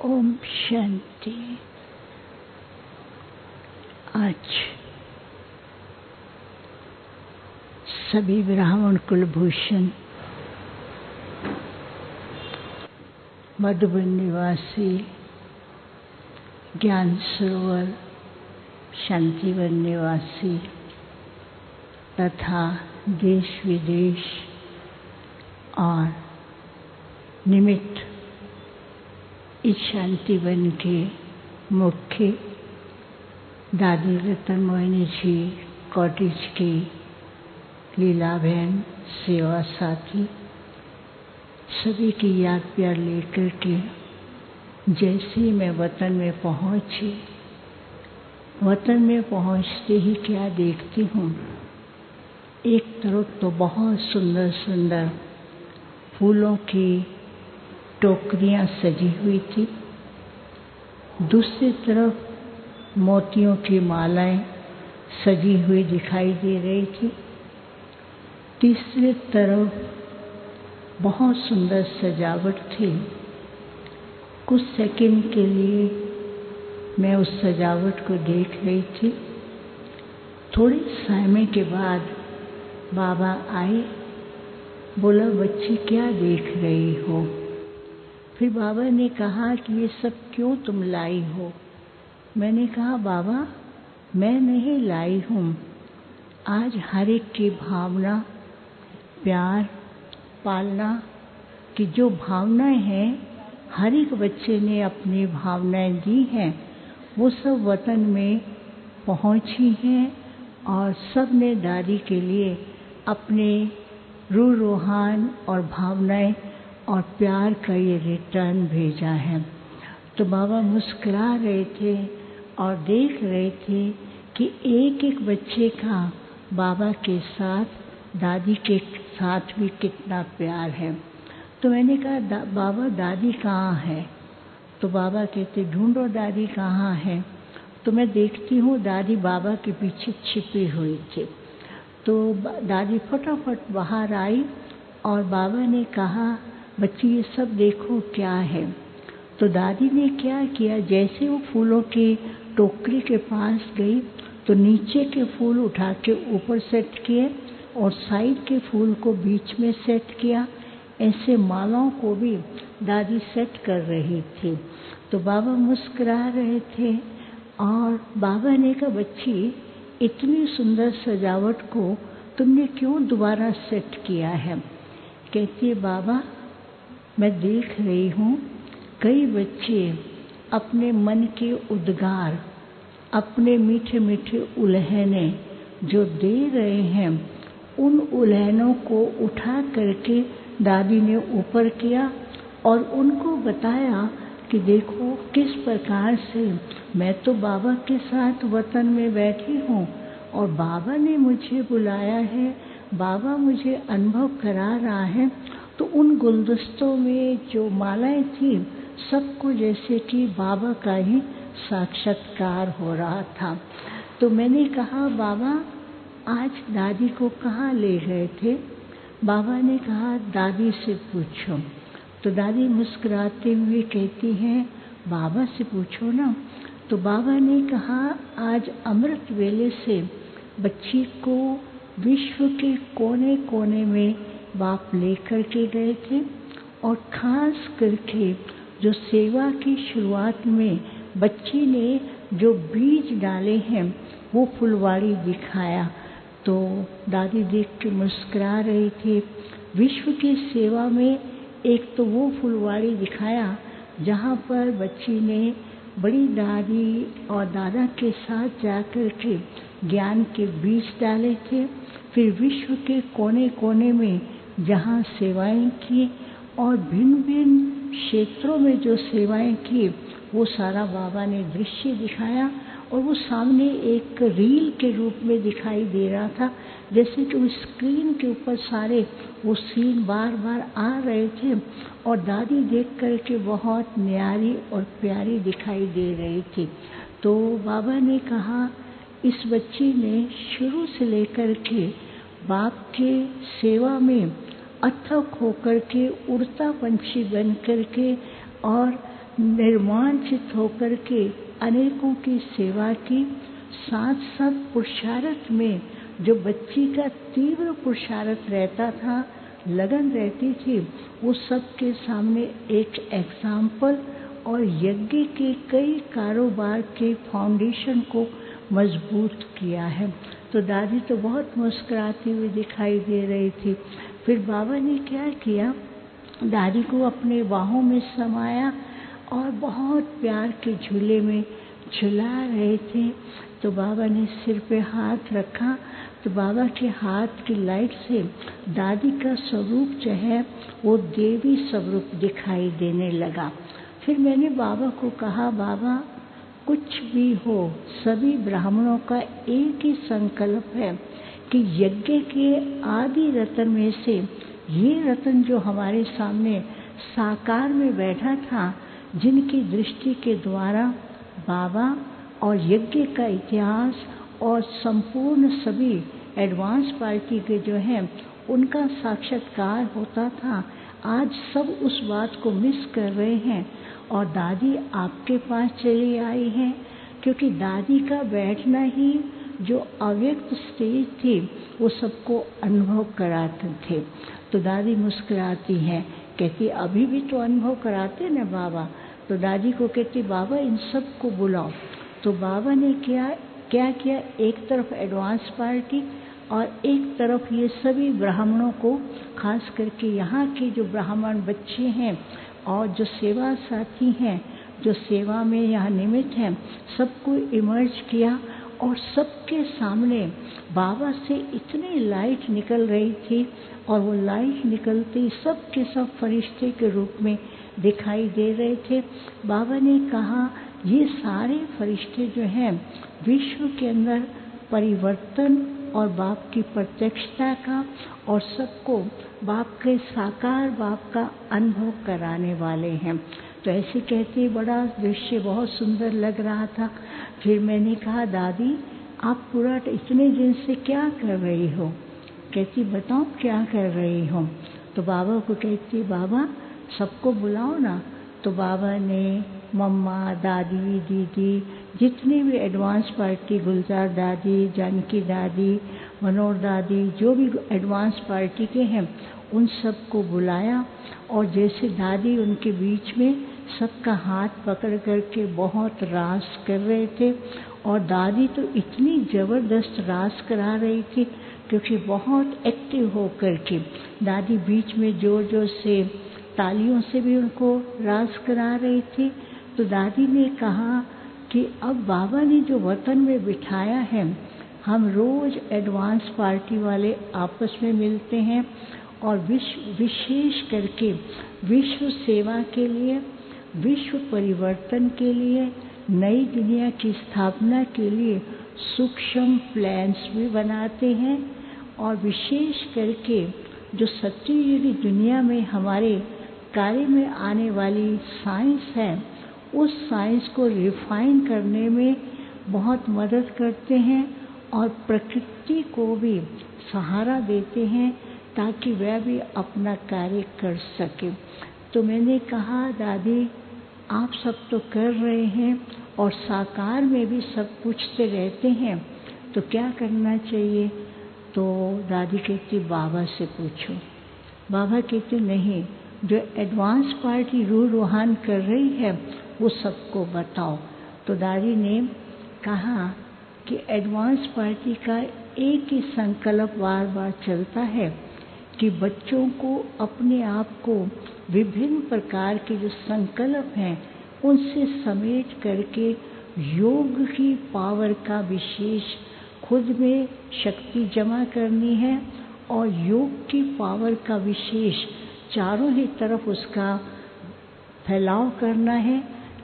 ओम शांति। आज सभी ब्राह्मण कुलभूषण मधुबन निवासी ज्ञान सरोवर शांतिवन निवासी तथा देश विदेश और निमित्त इस शांतिवन के मुख्य दादी रतन मोहिनी जी कॉटेज की लीला बहन सेवा साथी सभी की याद प्यार लेकर के जैसे ही मैं वतन में पहुंची, वतन में पहुंचते ही क्या देखती हूँ, एक तरफ तो बहुत सुंदर सुंदर फूलों की टोकरियाँ सजी हुई थी, दूसरी तरफ मोतियों की मालाएं सजी हुई दिखाई दे रही थी, तीसरी तरफ बहुत सुंदर सजावट थी। कुछ सेकंड के लिए मैं उस सजावट को देख रही थी। थोड़े समय के बाद बाबा आए, बोला बच्ची क्या देख रही हो। फिर बाबा ने कहा कि ये सब क्यों तुम लाई हो। मैंने कहा बाबा मैं नहीं लाई हूँ, आज हर एक की भावना प्यार पालना की जो भावनाएं हैं, हर एक बच्चे ने अपनी भावनाएं दी हैं, वो सब वतन में पहुंची हैं और सब ने दादी के लिए अपने रूह रूहान और भावनाएं और प्यार का ये रिटर्न भेजा है। तो बाबा मुस्कुरा रहे थे और देख रहे थे कि एक एक बच्चे का बाबा के साथ दादी के साथ भी कितना प्यार है। तो मैंने कहा बाबा दादी कहाँ है। तो बाबा कहते ढूंढो दादी कहाँ है। तो मैं देखती हूँ दादी बाबा के पीछे छिपी हुई थी। तो दादी फटाफट बाहर आई और बाबा ने कहा बच्ची ये सब देखो क्या है। तो दादी ने क्या किया, जैसे वो फूलों की टोकरी के पास गई तो नीचे के फूल उठा के ऊपर सेट किए और साइड के फूल को बीच में सेट किया। ऐसे मालाओं को भी दादी सेट कर रही थी। तो बाबा मुस्कुरा रहे थे और बाबा ने कहा बच्ची इतनी सुंदर सजावट को तुमने क्यों दोबारा सेट किया है। कहती है बाबा मैं देख रही हूँ कई बच्चे अपने मन के उद्गार, अपने मीठे मीठे उल्हने जो दे रहे हैं, उन उल्हनों को उठा करके दादी ने ऊपर किया और उनको बताया कि देखो किस प्रकार से मैं तो बाबा के साथ वतन में बैठी हूँ और बाबा ने मुझे बुलाया है, बाबा मुझे अनुभव करा रहा है। तो उन गुलदस्तों में जो मालाएं थी सबको जैसे कि बाबा का ही साक्षात्कार हो रहा था। तो मैंने कहा बाबा आज दादी को कहाँ ले गए थे। बाबा ने कहा दादी से पूछो। तो दादी मुस्कुराते हुए कहती हैं बाबा से पूछो ना। तो बाबा ने कहा आज अमृत वेले से बच्ची को विश्व के कोने कोने में बाप लेकर के गए थे और खास करके जो सेवा की शुरुआत में बच्ची ने जो बीज डाले हैं वो फुलवाड़ी दिखाया। तो दादी देख के मुस्कुरा रही थी। विश्व की सेवा में एक तो वो फुलवाड़ी दिखाया जहाँ पर बच्ची ने बड़ी दादी और दादा के साथ जाकर के ज्ञान के बीज डाले थे। फिर विश्व के कोने कोने में जहाँ सेवाएं की और भिन्न भिन्न क्षेत्रों में जो सेवाएं की वो सारा बाबा ने दृश्य दिखाया और वो सामने एक रील के रूप में दिखाई दे रहा था, जैसे कि उस स्क्रीन के ऊपर सारे वो सीन बार बार आ रहे थे और दादी देख कर के बहुत न्यारी और प्यारी दिखाई दे रही थी। तो बाबा ने कहा इस बच्ची ने शुरू से लेकर के बाप के सेवा में अथक होकर के उड़ता पंछी बन कर के और निर्माणचित होकर के अनेकों की सेवा की। साथ साथ पुरुषार्थ में जो बच्ची का तीव्र पुरुषार्थ रहता था, लगन रहती थी, वो सबके सामने एक एग्जाम्पल और यज्ञ के कई कारोबार के फाउंडेशन को मजबूत किया है। तो दादी तो बहुत मुस्कुराती हुई दिखाई दे रही थी। फिर बाबा ने क्या किया, दादी को अपने बाहों में समाया और बहुत प्यार के झूले में झुला रहे थे। तो बाबा ने सिर पे हाथ रखा, तो बाबा के हाथ की लाइट से दादी का स्वरूप जो है वो देवी स्वरूप दिखाई देने लगा। फिर मैंने बाबा को कहा, बाबा कुछ भी हो, सभी ब्राह्मणों का एक ही संकल्प है कि यज्ञ के आदि रत्न में से ये रत्न जो हमारे सामने साकार में बैठा था, जिनकी दृष्टि के द्वारा बाबा और यज्ञ का इतिहास और संपूर्ण सभी एडवांस पार्टी के जो हैं उनका साक्षात्कार होता था, आज सब उस बात को मिस कर रहे हैं और दादी आपके पास चली आई हैं, क्योंकि दादी का बैठना ही जो अव्यक्त स्टेज थी वो सबको अनुभव कराते थे। तो दादी मुस्कुराती हैं, कहती अभी भी तो अनुभव कराते ना बाबा। तो दादी को कहती बाबा इन सब को बुलाओ। तो बाबा ने क्या किया, एक तरफ एडवांस पार्टी और एक तरफ ये सभी ब्राह्मणों को, खास करके यहाँ के जो ब्राह्मण बच्चे हैं और जो सेवा साथी हैं, जो सेवा में यहाँ निमित्त हैं, सबको इमर्ज किया और सबके सामने बाबा से इतनी लाइट निकल रही थी और वो लाइट निकलती सब के सब फरिश्ते के रूप में दिखाई दे रहे थे। बाबा ने कहा ये सारे फरिश्ते जो हैं विश्व के अंदर परिवर्तन और बाप की प्रत्यक्षता का और सबको बाप के साकार बाप का अनुभव कराने वाले हैं। तो ऐसे कहते बड़ा दृश्य बहुत सुंदर लग रहा था। फिर मैंने कहा दादी आप पूरा इतने दिन से क्या कर रही हो? कहती बताओ क्या कर रही हो? तो बाबा को कहती बाबा सबको बुलाओ ना। तो बाबा ने मम्मा, दादी, दीदी, जितनी भी एडवांस पार्टी, गुलजार दादी, जानकी दादी, मनोहर दादी, जो भी एडवांस पार्टी के हैं उन सबको बुलाया और जैसे दादी उनके बीच में सबका हाथ पकड़ करके बहुत रास कर रहे थे। और दादी तो इतनी ज़बरदस्त रास करा रही थी क्योंकि बहुत एक्टिव हो करके दादी बीच में जोर जोर से तालियों से भी उनको रास करा रही थी। तो दादी ने कहा कि अब बाबा ने जो वतन में बिठाया है, हम रोज़ एडवांस पार्टी वाले आपस में मिलते हैं और विशेष करके विश्व सेवा के लिए, विश्व परिवर्तन के लिए, नई दुनिया की स्थापना के लिए सूक्ष्म प्लान्स भी बनाते हैं और विशेष करके जो सत्ययुगी दुनिया में हमारे कार्य में आने वाली साइंस है, उस साइंस को रिफाइन करने में बहुत मदद करते हैं और प्रकृति को भी सहारा देते हैं ताकि वह भी अपना कार्य कर सके। तो मैंने कहा दादी आप सब तो कर रहे हैं और साकार में भी सब पूछते रहते हैं, तो क्या करना चाहिए? तो दादी कहती बाबा से पूछो। बाबा कहते नहीं, जो एडवांस पार्टी रूल रूहान कर रही है वो सबको बताओ। तो दादी ने कहा कि एडवांस पार्टी का एक ही संकल्प बार बार चलता है कि बच्चों को अपने आप को विभिन्न प्रकार के जो संकल्प हैं उनसे समेट करके योग की पावर का विशेष खुद में शक्ति जमा करनी है और योग की पावर का विशेष चारों ही तरफ उसका फैलाव करना है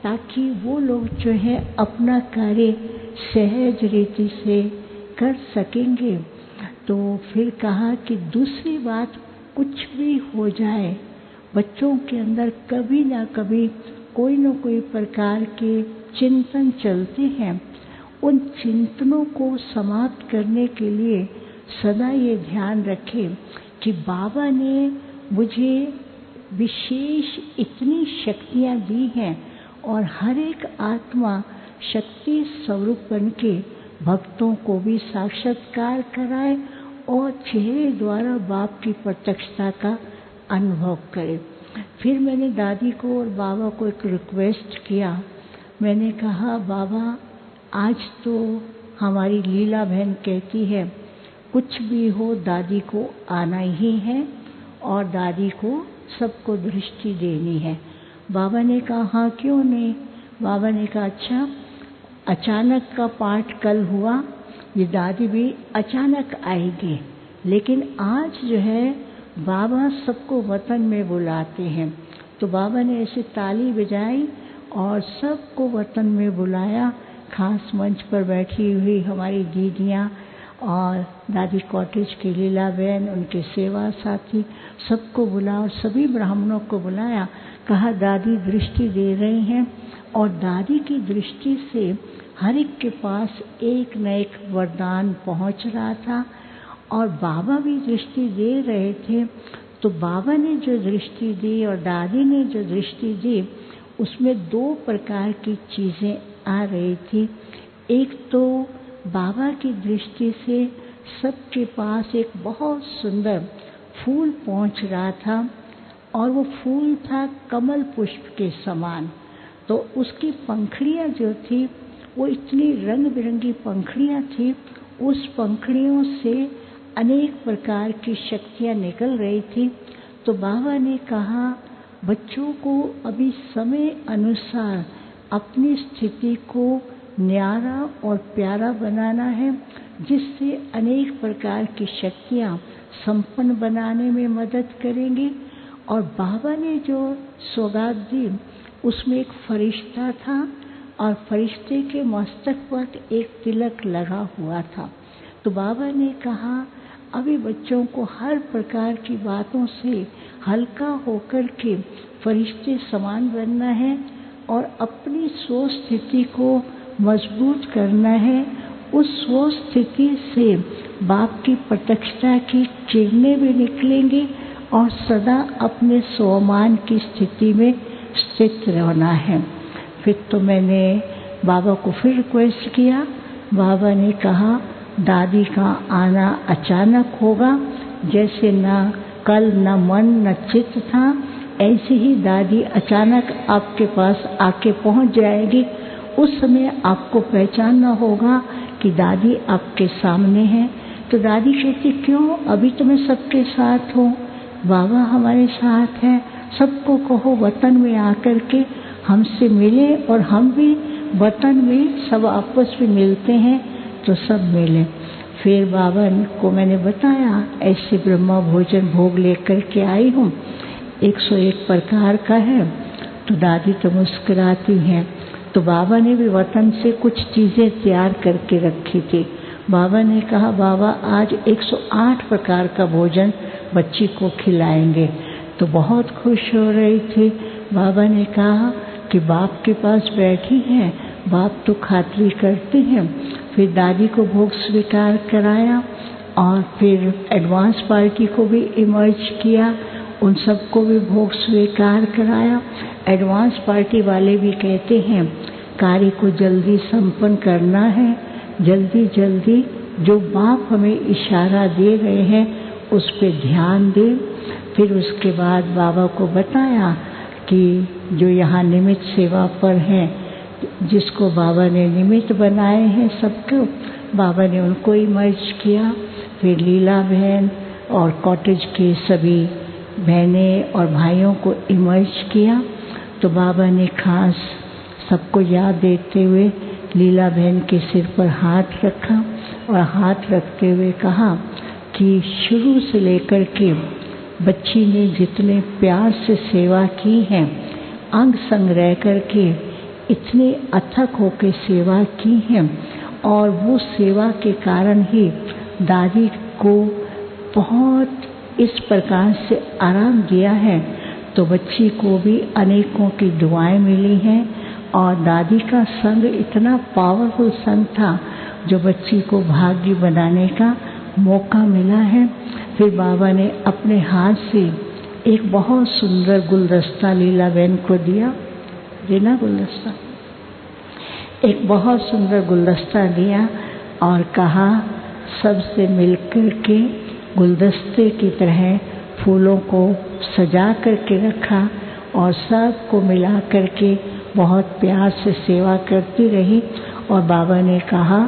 ताकि वो लोग जो है अपना कार्य सहज रीति से कर सकेंगे। तो फिर कहा कि दूसरी बात, कुछ भी हो जाए बच्चों के अंदर कभी ना कभी कोई न कोई प्रकार के चिंतन चलते हैं। उन चिंतनों को समाप्त करने के लिए सदा ये ध्यान रखें कि बाबा ने मुझे विशेष इतनी शक्तियाँ दी हैं और हर एक आत्मा शक्ति स्वरूप बन के भक्तों को भी साक्षात्कार कराए और चेहरे द्वारा बाप की प्रत्यक्षता का अनुभव करे। फिर मैंने दादी को और बाबा को एक रिक्वेस्ट किया। मैंने कहा, बाबा आज तो हमारी लीला बहन कहती है कुछ भी हो दादी को आना ही है और दादी को सबको दृष्टि देनी है। बाबा ने कहा, हाँ क्यों नहीं। बाबा ने कहा, अच्छा अचानक का पाठ कल हुआ, ये दादी भी अचानक आएगी, लेकिन आज जो है बाबा सबको वतन में बुलाते हैं। तो बाबा ने ऐसे ताली बजाई और सबको वतन में बुलाया। खास मंच पर बैठी हुई हमारी दीदियाँ और दादी कॉटेज की लीला बहन, उनके सेवा साथी, सबको बुला और सभी ब्राह्मणों को बुलाया। कहा दादी दृष्टि दे रही हैं और दादी की दृष्टि से हर एक के पास एक न एक वरदान पहुंच रहा था और बाबा भी दृष्टि दे रहे थे। तो बाबा ने जो दृष्टि दी और दादी ने जो दृष्टि दी उसमें दो प्रकार की चीज़ें आ रही थी। एक तो बाबा की दृष्टि से सबके पास एक बहुत सुंदर फूल पहुंच रहा था और वो फूल था कमल पुष्प के समान। तो उसकी पंखुड़ियाँ जो थी वो इतनी रंग बिरंगी पंखुड़ियाँ थी, उस पंखुड़ियों से अनेक प्रकार की शक्तियाँ निकल रही थी। तो बाबा ने कहा बच्चों को अभी समय अनुसार अपनी स्थिति को न्यारा और प्यारा बनाना है, जिससे अनेक प्रकार की शक्तियाँ संपन्न बनाने में मदद करेंगी। और बाबा ने जो सौगात दी उसमें एक फरिश्ता था और फरिश्ते के मस्तक पर एक तिलक लगा हुआ था। तो बाबा ने कहा अभी बच्चों को हर प्रकार की बातों से हल्का होकर के फरिश्ते समान बनना है और अपनी स्व स्थिति को मजबूत करना है। उस स्व स्थिति से बाप की प्रत्यक्षता की किरणें भी निकलेंगी और सदा अपने स्वमान की स्थिति में स्थित रहना है। फिर तो मैंने बाबा को फिर रिक्वेस्ट किया। बाबा ने कहा दादी का आना अचानक होगा, जैसे न कल न मन न चित्त था, ऐसे ही दादी अचानक आपके पास आके पहुंच जाएगी। उस समय आपको पहचानना होगा कि दादी आपके सामने है। तो दादी कहती क्यों, अभी तो मैं सबके साथ हूँ, बाबा हमारे साथ हैं, सबको कहो वतन में आकर के हमसे मिले और हम भी वतन में सब आपस में मिलते हैं तो सब मिले। फिर बाबा को मैंने बताया ऐसे ब्रह्मा भोजन भोग लेकर के आई हूँ, 101 प्रकार का है। तो दादी तो मुस्कुराती हैं। तो बाबा ने भी वतन से कुछ चीज़ें तैयार करके रखी थी। बाबा ने कहा बाबा आज 108 प्रकार का भोजन बच्ची को खिलाएंगे। तो बहुत खुश हो रही थी। बाबा ने कहा कि बाप के पास बैठी हैं, बाप तो खातिरी करते हैं। फिर दादी को भोग स्वीकार कराया और फिर एडवांस पार्टी को भी इमर्ज किया, उन सबको भी भोग स्वीकार कराया। एडवांस पार्टी वाले भी कहते हैं कार्य को जल्दी संपन्न करना है, जल्दी जल्दी जो बाप हमें इशारा दे रहे हैं उस पे ध्यान दें। फिर उसके बाद बाबा को बताया कि जो यहाँ निमित्त सेवा पर हैं, जिसको बाबा ने निमित्त बनाए हैं सबको, बाबा ने उनको इमर्ज किया। फिर लीला बहन और कॉटेज के सभी बहनें और भाइयों को इमर्ज किया। तो बाबा ने खास सबको याद देते हुए लीला बहन के सिर पर हाथ रखा और हाथ रखते हुए कहा कि शुरू से लेकर के बच्ची ने जितने प्यार से सेवा की है, अंग संग रह कर के इतने अथक होकर सेवा की है और वो सेवा के कारण ही दादी को बहुत इस प्रकार से आराम दिया है। तो बच्ची को भी अनेकों की दुआएं मिली हैं और दादी का संग इतना पावरफुल संग था जो बच्ची को भाग्य बनाने का मौका मिला है। फिर बाबा ने अपने हाथ से एक बहुत सुंदर गुलदस्ता लीला बहन को दिया देना गुलदस्ता। एक बहुत सुंदर गुलदस्ता दिया और कहा सबसे मिलकर के गुलदस्ते की तरह फूलों को सजा करके रखा और सबको मिला करके बहुत प्यार से सेवा करती रही। और बाबा ने कहा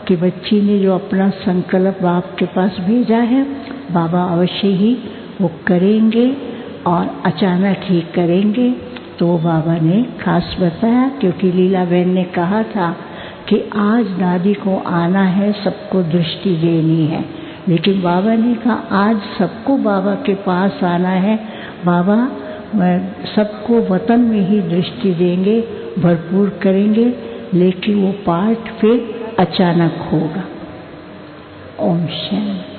कि बच्ची ने जो अपना संकल्प बाप के पास भेजा है बाबा अवश्य ही वो करेंगे और अचानक ही करेंगे। तो बाबा ने खास बताया क्योंकि लीला बहन ने कहा था कि आज दादी को आना है, सबको दृष्टि देनी है, लेकिन बाबा ने कहा आज सबको बाबा के पास आना है, बाबा सबको वतन में ही दृष्टि देंगे, भरपूर करेंगे, लेकिन वो पाठ फिर अचानक होगा। ओम शांति।